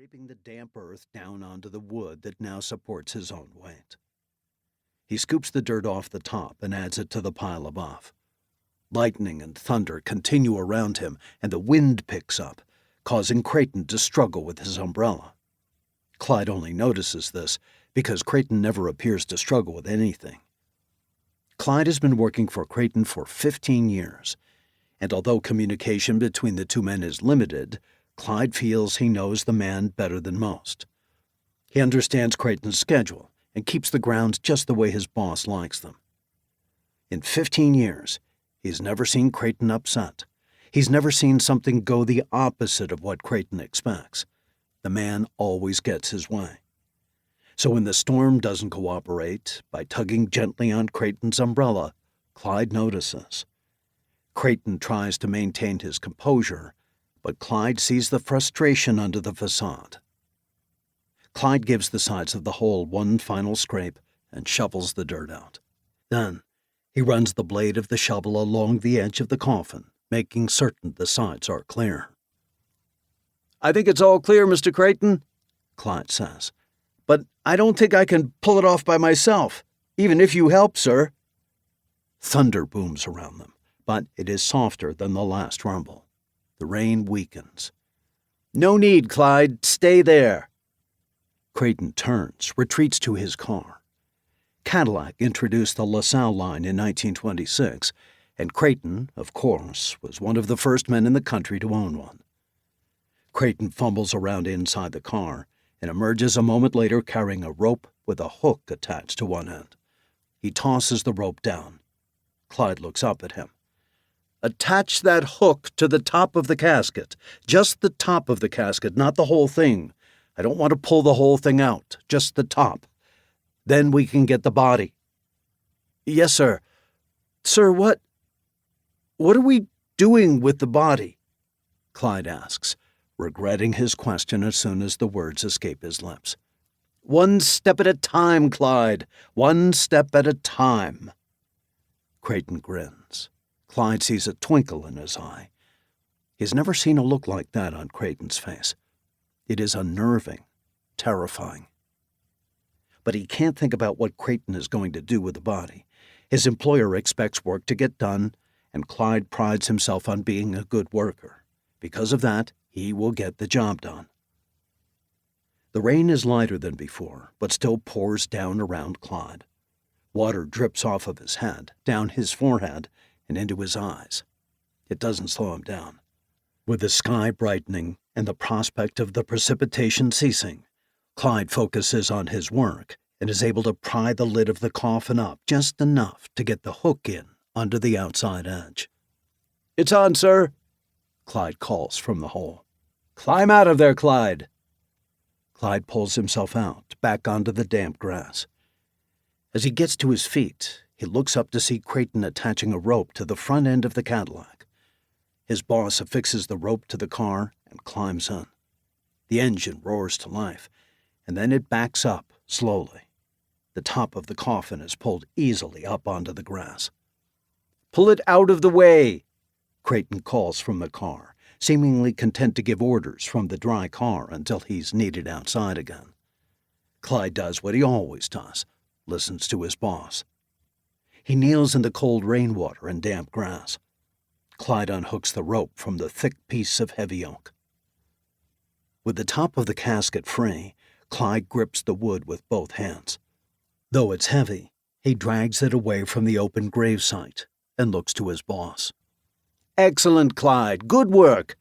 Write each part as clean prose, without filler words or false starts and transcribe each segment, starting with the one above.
scraping the damp earth down onto the wood that now supports his own weight. He scoops the dirt off the top and adds it to the pile above. Lightning and thunder continue around him, and the wind picks up, causing Creighton to struggle with his umbrella. Clyde only notices this because Creighton never appears to struggle with anything. Clyde has been working for Creighton for 15 years, and although communication between the two men is limited, Clyde feels he knows the man better than most. He understands Creighton's schedule and keeps the grounds just the way his boss likes them. In 15 years, he's never seen Creighton upset. He's never seen something go the opposite of what Creighton expects. The man always gets his way. So when the storm doesn't cooperate, by tugging gently on Creighton's umbrella, Clyde notices. Creighton tries to maintain his composure, but Clyde sees the frustration under the facade. Clyde gives the sides of the hole one final scrape and shovels the dirt out. Then, he runs the blade of the shovel along the edge of the coffin, making certain the sides are clear. "I think it's all clear, Mr. Creighton," Clyde says. "But I don't think I can pull it off by myself, even if you help, sir." Thunder booms around them, but it is softer than the last rumble. The rain weakens. "No need, Clyde. Stay there." Creighton turns, retreats to his car. Cadillac introduced the LaSalle line in 1926, and Creighton, of course, was one of the first men in the country to own one. Creighton fumbles around inside the car and emerges a moment later carrying a rope with a hook attached to one end. He tosses the rope down. Clyde looks up at him. "Attach that hook to the top of the casket. Just the top of the casket, not the whole thing. I don't want to pull the whole thing out, just the top. Then we can get the body." "Yes, sir." "Sir, what are we doing with the body?" Clyde asks, regretting his question as soon as the words escape his lips. "One step at a time, Clyde. One step at a time." Creighton grins. Clyde sees a twinkle in his eye. He's never seen a look like that on Creighton's face. It is unnerving, terrifying. But he can't think about what Creighton is going to do with the body. His employer expects work to get done, and Clyde prides himself on being a good worker. Because of that, he will get the job done. The rain is lighter than before, but still pours down around Clyde. Water drips off of his head, down his forehead, and into his eyes. It doesn't slow him down. With the sky brightening and the prospect of the precipitation ceasing, Clyde focuses on his work and is able to pry the lid of the coffin up just enough to get the hook in under the outside edge. "It's on, sir," Clyde calls from the hole. "Climb out of there, Clyde." Clyde pulls himself out, back onto the damp grass. As he gets to his feet, he looks up to see Creighton attaching a rope to the front end of the Cadillac. His boss affixes the rope to the car and climbs in. The engine roars to life, and then it backs up slowly. The top of the coffin is pulled easily up onto the grass. "Pull it out of the way," Creighton calls from the car, seemingly content to give orders from the dry car until he's needed outside again. Clyde does what he always does, listens to his boss. He kneels in the cold rainwater and damp grass. Clyde unhooks the rope from the thick piece of heavy oak. With the top of the casket free, Clyde grips the wood with both hands. Though it's heavy, he drags it away from the open gravesite and looks to his boss. "Excellent, Clyde. Good work.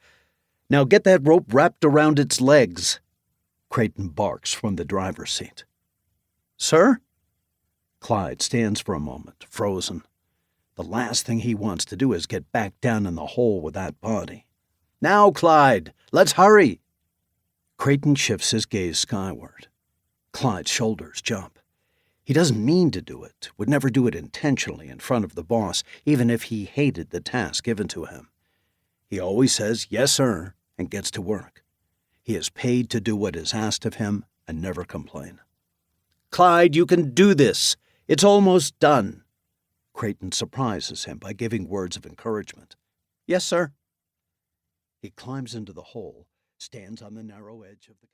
Now get that rope wrapped around its legs," Creighton barks from the driver's seat. "Sir?" Clyde stands for a moment, frozen. The last thing he wants to do is get back down in the hole with that body. "Now, Clyde, let's hurry." Creighton shifts his gaze skyward. Clyde's shoulders jump. He doesn't mean to do it, would never do it intentionally in front of the boss, even if he hated the task given to him. He always says, "Yes, sir," and gets to work. He is paid to do what is asked of him and never complain. "Clyde, you can do this. It's almost done." Creighton surprises him by giving words of encouragement. "Yes, sir." He climbs into the hole, stands on the narrow edge of the